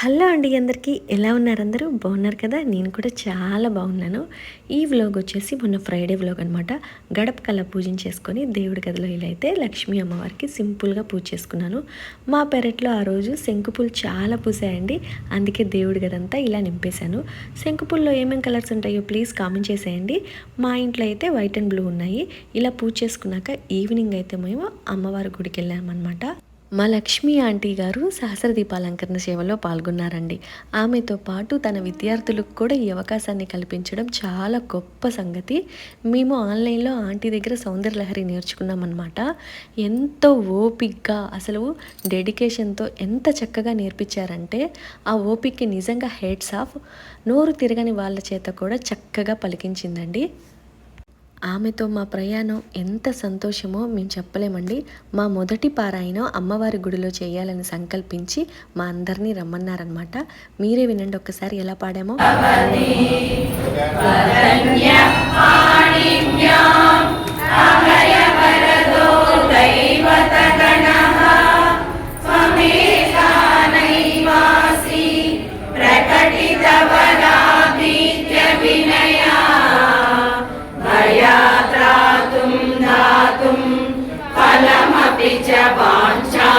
Hello అండి, అందరికీ ఎలా ఉన్నారు? అందరూ బాగున్నారు కదా? నేను కూడా చాలా బాగున్నాను. ఈ వ్లాగ్ వచ్చేసి మొన్న ఫ్రైడే వ్లాగ్ అనమాట. గడపకల్లా పూజించేసుకొని దేవుడి గదిలో ఇలా అయితే లక్ష్మీ అమ్మవారికి సింపుల్గా పూజ చేసుకున్నాను. మా పెరట్లో ఆ రోజు శంకుపూలు చాలా పూసాయండి. అందుకే దేవుడి గదంతా ఇలా నింపేశాను. శంకుపూల్లో ఏమేమి కలర్స్ ఉంటాయో ప్లీజ్ కామెంట్ చేసేయండి. మా ఇంట్లో అయితే వైట్ అండ్ బ్లూ ఉన్నాయి. ఇలా పూజ చేసుకున్నాక ఈవినింగ్ అయితే మేము అమ్మవారి గుడికి వెళ్ళామన్నమాట. మా లక్ష్మీ ఆంటీ గారు సహస్ర దీపాలంకరణ సేవలో పాల్గొన్నారండి. ఆమెతో పాటు తన విద్యార్థులకు కూడా ఈ అవకాశాన్ని కల్పించడం చాలా గొప్ప సంగతి. మేము ఆన్లైన్లో ఆంటీ దగ్గర సౌందర్యలహరి నేర్చుకున్నామన్నమాట. ఎంతో ఓపిక్గా, అసలు డెడికేషన్తో ఎంత చక్కగా నేర్పించారంటే ఆ ఓపిక్కి నిజంగా హెడ్స్ ఆఫ్. నోరు తిరగని వాళ్ళ చేత కూడా చక్కగా పలికించిందండి. ఆమెతో మా ప్రయాణం ఎంత సంతోషమో మేము చెప్పలేమండి. మా మొదటి పారాయణం అమ్మవారి గుడిలో చేయాలని సంకల్పించి మా అందరినీ రమ్మన్నారనమాట. మీరే వినండి ఒక్కసారి ఎలా పాడామో.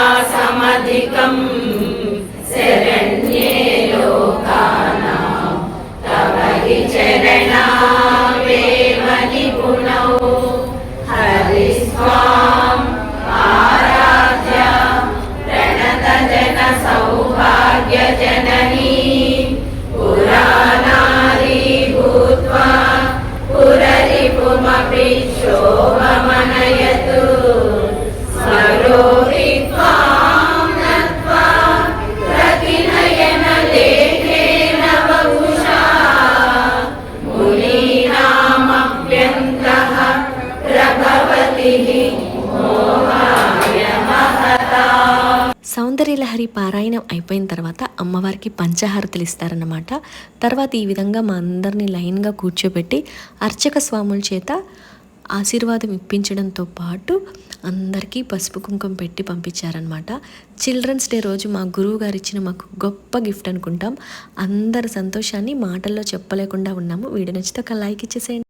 वाञ्छासमधिकं शरण्ये लोकानां तव हि चरणावेव निपुणौ हरिस्वाम् आराध्य प्रणतजनसौभाग्यजननी पुराणारी भूत्वा पुररिपुमपि शोभमनयतु సౌందర్యలహరి పారాయణం అయిపోయిన తర్వాత అమ్మవారికి పంచహారతులు ఇస్తారన్నమాట. తర్వాత ఈ విధంగా మా అందరినీ లైన్గా కూర్చోబెట్టి అర్చక స్వాముల చేత ఆశీర్వాదం ఇప్పించడంతో పాటు అందరికీ పసుపు కుంకుమ పెట్టి పంపించారనమాట. చిల్డ్రన్స్ డే రోజు మా గురువు గారు ఇచ్చిన మాకు గొప్ప గిఫ్ట్ అనుకుంటాం. అందరి సంతోషాన్ని మాటల్లో చెప్పలేకుండా ఉన్నాము. వీడియో నచ్చితే ఒక లైక్ ఇచ్చేసేయండి.